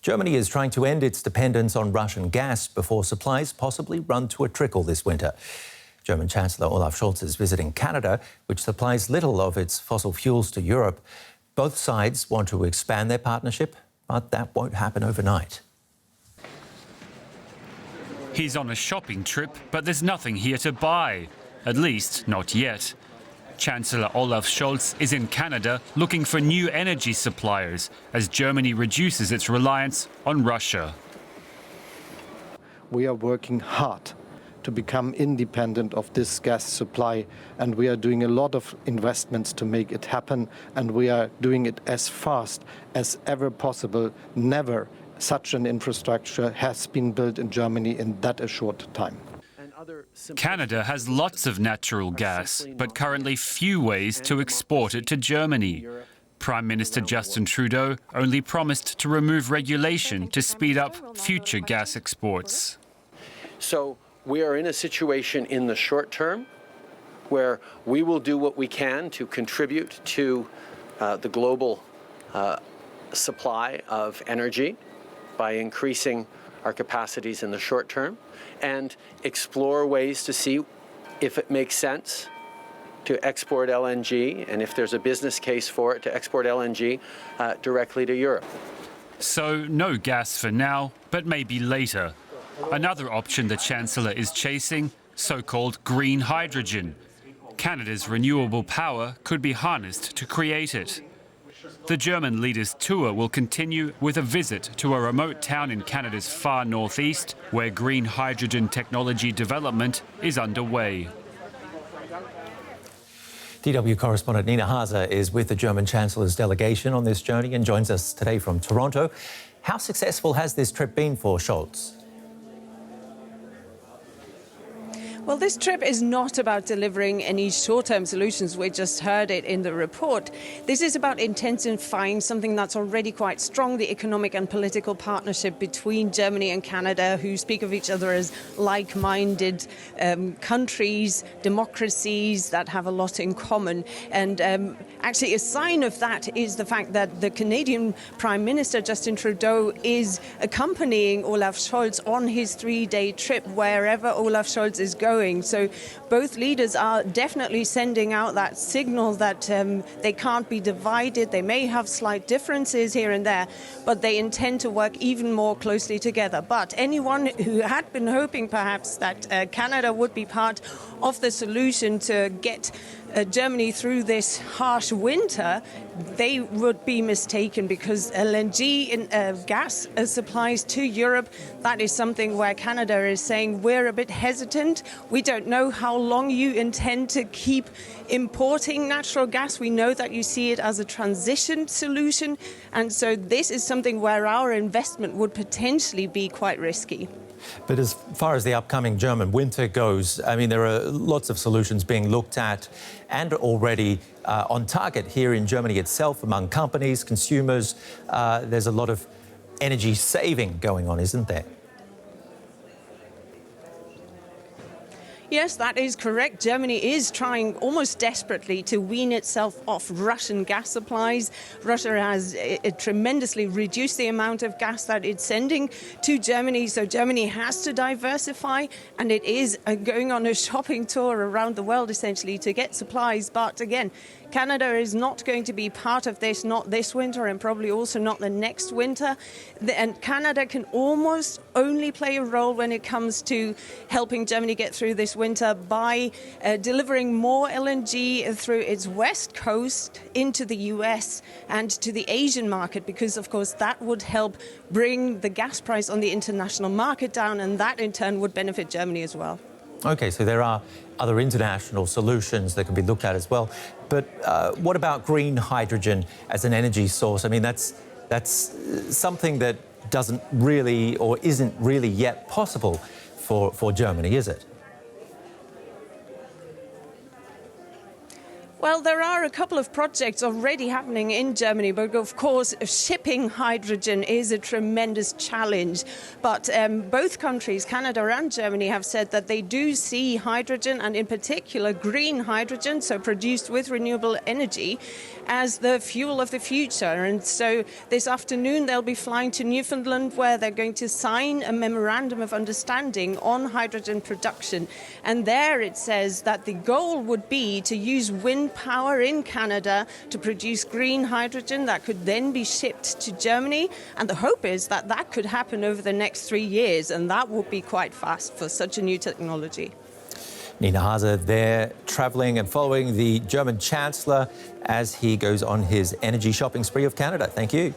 Germany is trying to end its dependence on Russian gas before supplies possibly run to a trickle this winter. German Chancellor Olaf Scholz is visiting Canada, which supplies little of its fossil fuels to Europe. Both sides want to expand their partnership, but that won't happen overnight. He's on a shopping trip, but there's nothing here to buy. At least, not yet. Chancellor Olaf Scholz is in Canada looking for new energy suppliers as Germany reduces its reliance on Russia. We are working hard to become independent of this gas supply, and we are doing a lot of investments to make it happen, and we are doing it as fast as ever possible. Never such an infrastructure has been built in Germany in that a short time. Canada has lots of natural gas, but currently few ways to export it to Germany. Prime Minister Justin Trudeau only promised to remove regulation to speed up future gas exports. So we are in a situation in the short term where we will do what we can to contribute to the global supply of energy by increasing our capacities in the short term and explore ways to see if it makes sense to export LNG and if there's a business case for it to export LNG directly to Europe. So no gas for now, but maybe later. Another option the Chancellor is chasing, so-called green hydrogen. Canada's renewable power could be harnessed to create it. The German leader's tour will continue with a visit to a remote town in Canada's far northeast, where green hydrogen technology development is underway. DW correspondent Nina Haase is with the German Chancellor's delegation on this journey and joins us today from Toronto. How successful has this trip been for Scholz? Well, this trip is not about delivering any short-term solutions. We just heard it in the report. This is about intensifying something that's already quite strong, the economic and political partnership between Germany and Canada, who speak of each other as like-minded countries, democracies that have a lot in common. And actually a sign of that is the fact that the Canadian Prime Minister, Justin Trudeau, is accompanying Olaf Scholz on his 3-day trip wherever Olaf Scholz is going. So both leaders are definitely sending out that signal that they can't be divided. They may have slight differences here and there, but they intend to work even more closely together. But anyone who had been hoping perhaps that Canada would be part of the solution to get Germany through this harsh winter, they would be mistaken, because LNG gas supplies to Europe, that is something where Canada is saying we're a bit hesitant. We don't know how long you intend to keep importing natural gas. We know that you see it as a transition solution, and so this is something where our investment would potentially be quite risky. But as far as the upcoming German winter goes, I mean, there are lots of solutions being looked at and already on target here in Germany itself among companies, consumers. There's a lot of energy saving going on, isn't there? Yes, that is correct. Germany is trying almost desperately to wean itself off Russian gas supplies. Russia has tremendously reduced the amount of gas that it's sending to Germany, so Germany has to diversify, and it is going on a shopping tour around the world essentially to get supplies. But again, Canada is not going to be part of this, not this winter and probably also not the next winter. And Canada can almost only play a role when it comes to helping Germany get through this winter by delivering more LNG through its west coast into the US and to the Asian market, because of course that would help bring the gas price on the international market down, and that in turn would benefit Germany as well. OK, so there are other international solutions that can be looked at as well. But what about green hydrogen as an energy source? I mean, that's something that doesn't really or isn't really yet possible for Germany, is it? Well, there are a couple of projects already happening in Germany, but of course, shipping hydrogen is a tremendous challenge. But both countries, Canada and Germany, have said that they do see hydrogen, and in particular green hydrogen, so produced with renewable energy, as the fuel of the future. And so this afternoon they'll be flying to Newfoundland, where they're going to sign a memorandum of understanding on hydrogen production. And there it says that the goal would be to use wind power in Canada to produce green hydrogen that could then be shipped to Germany. And the hope is that that could happen over the next 3 years, and that would be quite fast for such a new technology. Nina Haase there, travelling and following the German Chancellor as he goes on his energy shopping spree of Canada. Thank you.